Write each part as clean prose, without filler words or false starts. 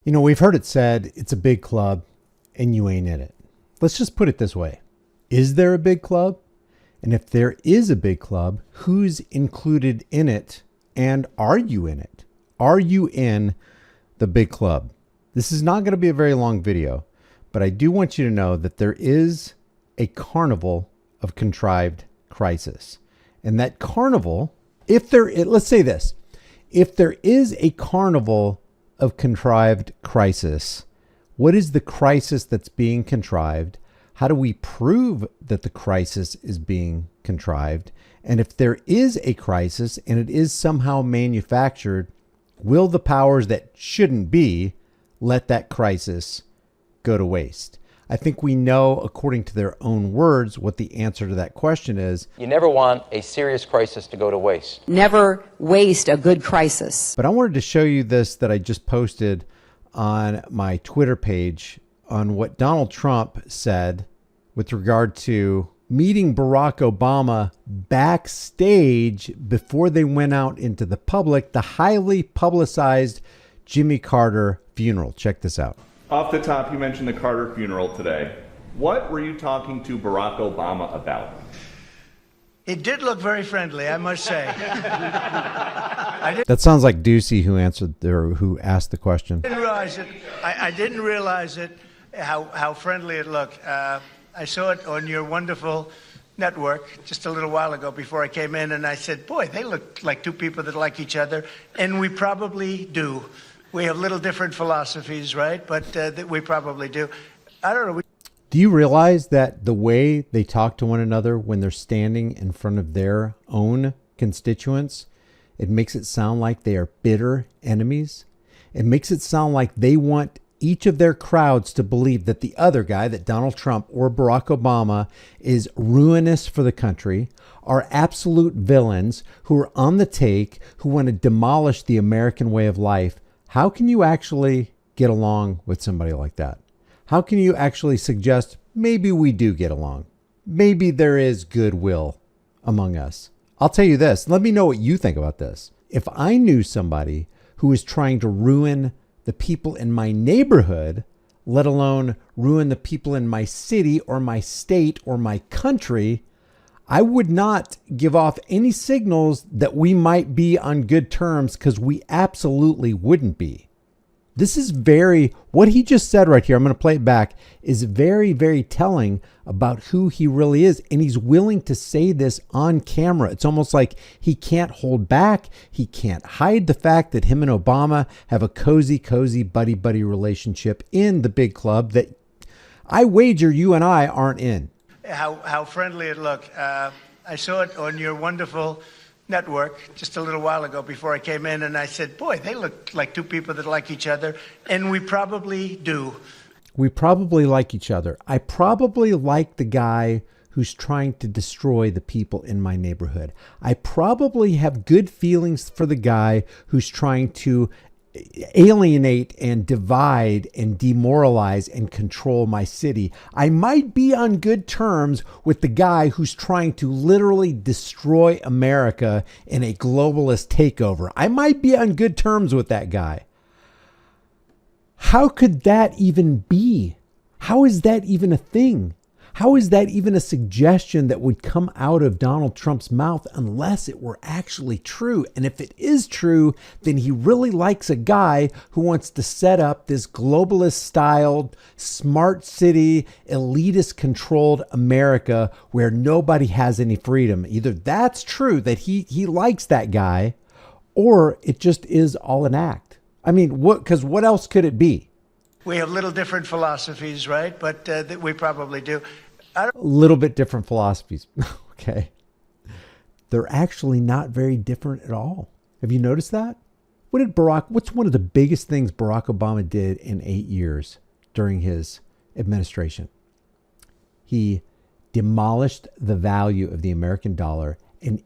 You know, we've heard it said it's a big club and you ain't in it. Let's just put it this way. Is there a big club? And if there is a big club, who's included in it? And are you in it? Are you in the big club? This is not going to be a very long video, but I do want you to know that there is a carnival of contrived crisis. And that carnival, let's say this, if there is a carnival of contrived crisis, what is the crisis that's being contrived? How do we prove that the crisis is being contrived? And if there is a crisis and it is somehow manufactured, will the powers that shouldn't be let that crisis go to waste? I think we know, according to their own words, what the answer to that question is. You never want a serious crisis to go to waste. Never waste a good crisis. But I wanted to show you this that I just posted on my Twitter page on what Donald Trump said with regard to meeting Barack Obama backstage before they went out into the public, the highly publicized Jimmy Carter funeral. Check this out. Off the top, you mentioned the Carter funeral today. What were you talking to Barack Obama about? It did look very friendly, I must say. That sounds like Ducey who answered or who asked the question. I didn't realize it, how friendly it looked. I saw it on your wonderful network just a little while ago before I came in, and I said, boy, they look like two people that like each other, and we probably do. We have little different philosophies, right? But we probably do. I don't know. Do you realize that the way they talk to one another when they're standing in front of their own constituents, it makes it sound like they are bitter enemies? It makes it sound like they want each of their crowds to believe that the other guy, that Donald Trump or Barack Obama, is ruinous for the country, are absolute villains who are on the take, who want to demolish the American way of life. How can you actually get along with somebody like that? How can you actually suggest maybe we do get along? Maybe there is goodwill among us. I'll tell you this. Let me know what you think about this. If I knew somebody who is trying to ruin the people in my neighborhood, let alone ruin the people in my city or my state or my country, I would not give off any signals that we might be on good terms, because we absolutely wouldn't be. This is what he just said right here, I'm going to play it back, is very, very telling about who he really is. And he's willing to say this on camera. It's almost like he can't hold back. He can't hide the fact that him and Obama have a cozy, buddy relationship in the big club that I wager you and I aren't in. How friendly it looked. I saw it on your wonderful network just a little while ago before I came in, and I said, boy, they look like two people that like each other, and we probably do. We probably like each other. I probably like the guy who's trying to destroy the people in my neighborhood. I probably have good feelings for the guy who's trying to alienate and divide and demoralize and control my city. I might be on good terms with the guy who's trying to literally destroy America in a globalist takeover. I might be on good terms with that guy. How could that even be? How is that even a thing? How is that even a suggestion that would come out of Donald Trump's mouth unless it were actually true? And if it is true, then he really likes a guy who wants to set up this globalist-styled, smart city, elitist-controlled America where nobody has any freedom. Either that's true, that he likes that guy, or it just is all an act. I mean, because what else could it be? We have little different philosophies, right? But we probably do. A little bit different philosophies. Okay. They're actually not very different at all. Have you noticed that? What's one of the biggest things Barack Obama did in 8 years during his administration? He demolished the value of the American dollar and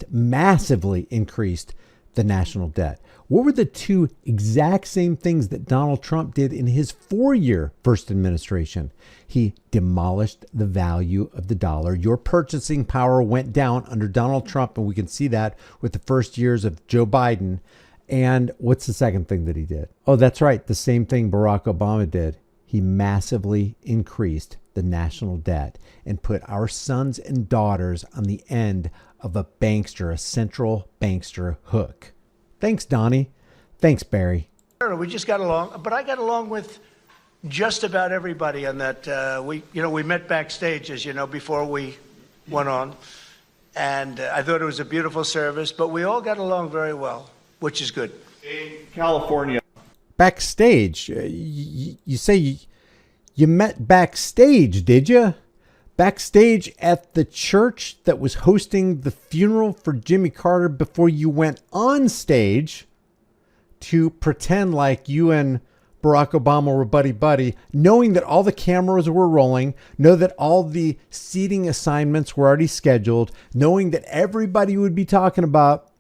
massively increased the national debt. What were the two exact same things that Donald Trump did in his 4-year first administration? He demolished the value of the dollar. Your purchasing power went down under Donald Trump, and we can see that with the first years of Joe Biden. And what's the second thing that he did? Oh, that's right. The same thing Barack Obama did. He massively increased the national debt and put our sons and daughters on the end of a bankster, a central bankster hook. Thanks, Donnie. Thanks, Barry. We just got along, but I got along with just about everybody on that. We met backstage, as you know, before we went on, and I thought it was a beautiful service. But we all got along very well, which is good. In California. Backstage, you say you met backstage, did you? Backstage at the church that was hosting the funeral for Jimmy Carter before you went on stage to pretend like you and Barack Obama were buddy-buddy, knowing that all the cameras were rolling, know that all the seating assignments were already scheduled, knowing that everybody would be talking about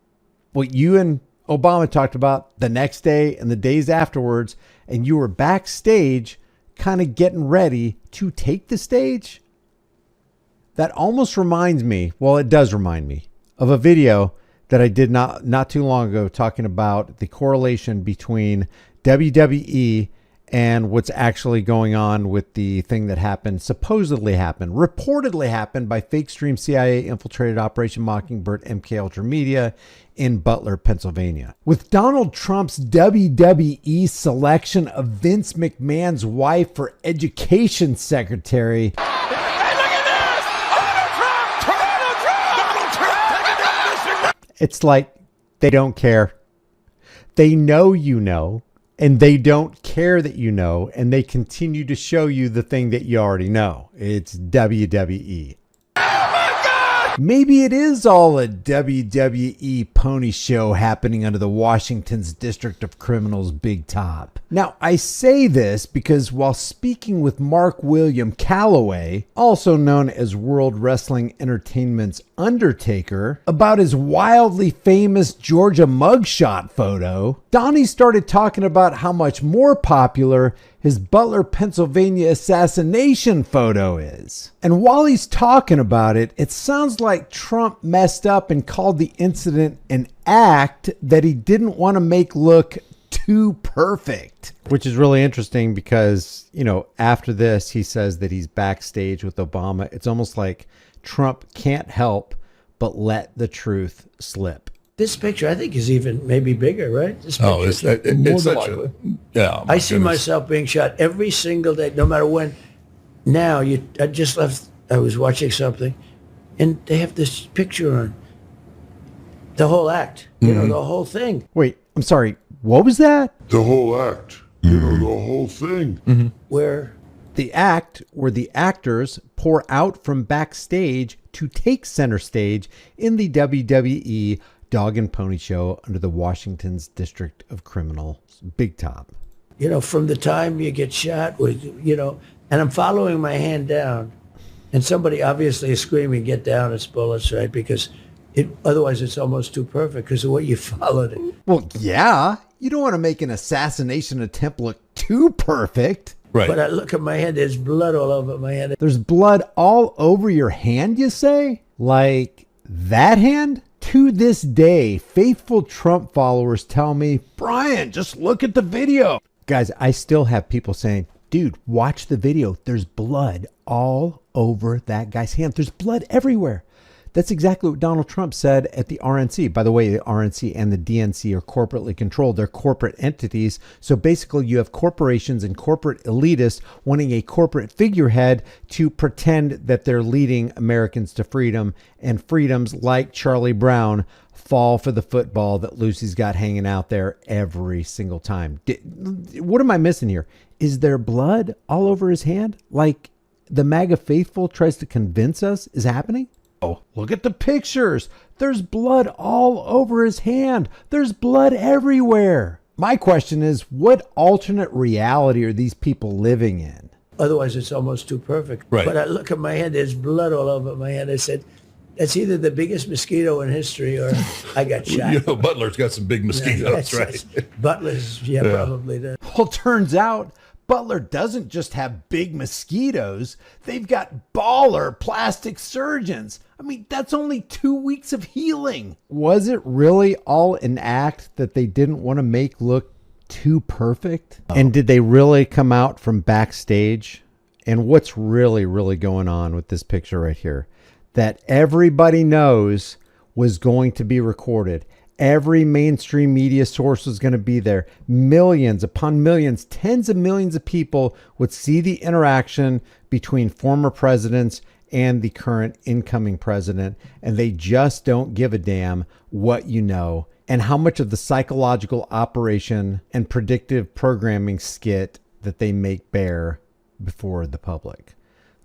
what you and Obama talked about the next day and the days afterwards, and you were backstage kind of getting ready to take the stage. That almost reminds me, well, it does remind me of a video that I did not too long ago talking about the correlation between WWE and what's actually going on with the thing that happened, reportedly happened by fake stream CIA infiltrated Operation Mockingbird MK Ultra Media in Butler, Pennsylvania. With Donald Trump's WWE selection of Vince McMahon's wife for education secretary. It's like they don't care. They know you know, and they don't care that you know, and they continue to show you the thing that you already know. It's WWE. Maybe it is all a WWE pony show happening under the Washington's District of Criminals big top. Now, I say this because while speaking with Mark William Calloway, also known as World Wrestling Entertainment's Undertaker, about his wildly famous Georgia mugshot photo, Donnie started talking about how much more popular his Butler, Pennsylvania assassination photo is. And while he's talking about it, it sounds like Trump messed up and called the incident an act that he didn't want to make look too perfect. Which is really interesting because, after this, he says that he's backstage with Obama. It's almost like Trump can't help but let the truth slip. This picture, I think, is even maybe bigger, right? This picture, It's such a, yeah. I see myself being shot every single day, no matter when. Now, I just left, I was watching something, and they have this picture on the whole act, the whole thing. Wait, I'm sorry, what was that? The whole act, the whole thing. Where? The act where the actors pour out from backstage to take center stage in the WWE Dog and Pony Show under the Washington's District of Criminals big top. From the time you get shot, and I'm following my hand down, and somebody obviously is screaming, "Get down, it's bullets," right? Because otherwise it's almost too perfect because of what you followed it. Well, yeah, you don't want to make an assassination attempt look too perfect. Right. But I look at my hand, there's blood all over my hand. There's blood all over your hand, you say? Like that hand? To this day, faithful Trump followers tell me, Brian, just look at the video. Guys, I still have people saying, dude, watch the video. There's blood all over that guy's hand. There's blood everywhere. That's exactly what Donald Trump said at the RNC. By the way, the RNC and the DNC are corporately controlled. They're corporate entities. So basically you have corporations and corporate elitists wanting a corporate figurehead to pretend that they're leading Americans to freedom, and freedoms like Charlie Brown fall for the football that Lucy's got hanging out there every single time. What am I missing here? Is there blood all over his hand? Like the MAGA faithful tries to convince us is happening? Oh, look at the pictures. There's blood all over his hand. There's blood everywhere. My question is, what alternate reality are these people living in? Otherwise, it's almost too perfect. Right. But I look at my hand, there's blood all over my hand. I said, that's either the biggest mosquito in history or I got shot. Butler's got some big mosquitoes, right? Butler's, probably. Well, turns out Butler doesn't just have big mosquitoes. They've got baller plastic surgeons. I mean, that's only 2 weeks of healing. Was it really all an act that they didn't want to make look too perfect? And did they really come out from backstage? And what's really, really going on with this picture right here? That everybody knows was going to be recorded. Every mainstream media source was going to be there. Millions upon millions, tens of millions of people would see the interaction between former presidents and the current incoming president, and they just don't give a damn what you know and how much of the psychological operation and predictive programming skit that they make bare before the public.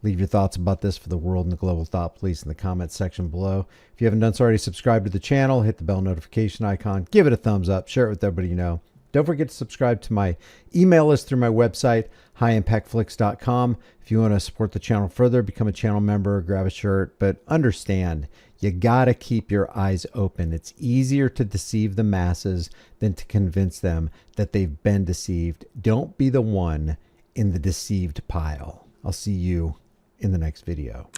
Leave your thoughts about this for the world and the global thought police in the comments section below. If you haven't done so already, subscribe to the channel, hit the bell notification icon, give it a thumbs up, share it with everybody you know. Don't forget to subscribe to my email list through my website, highimpactflix.com. If you want to support the channel further, become a channel member, grab a shirt, but understand, you got to keep your eyes open. It's easier to deceive the masses than to convince them that they've been deceived. Don't be the one in the deceived pile. I'll see you in the next video.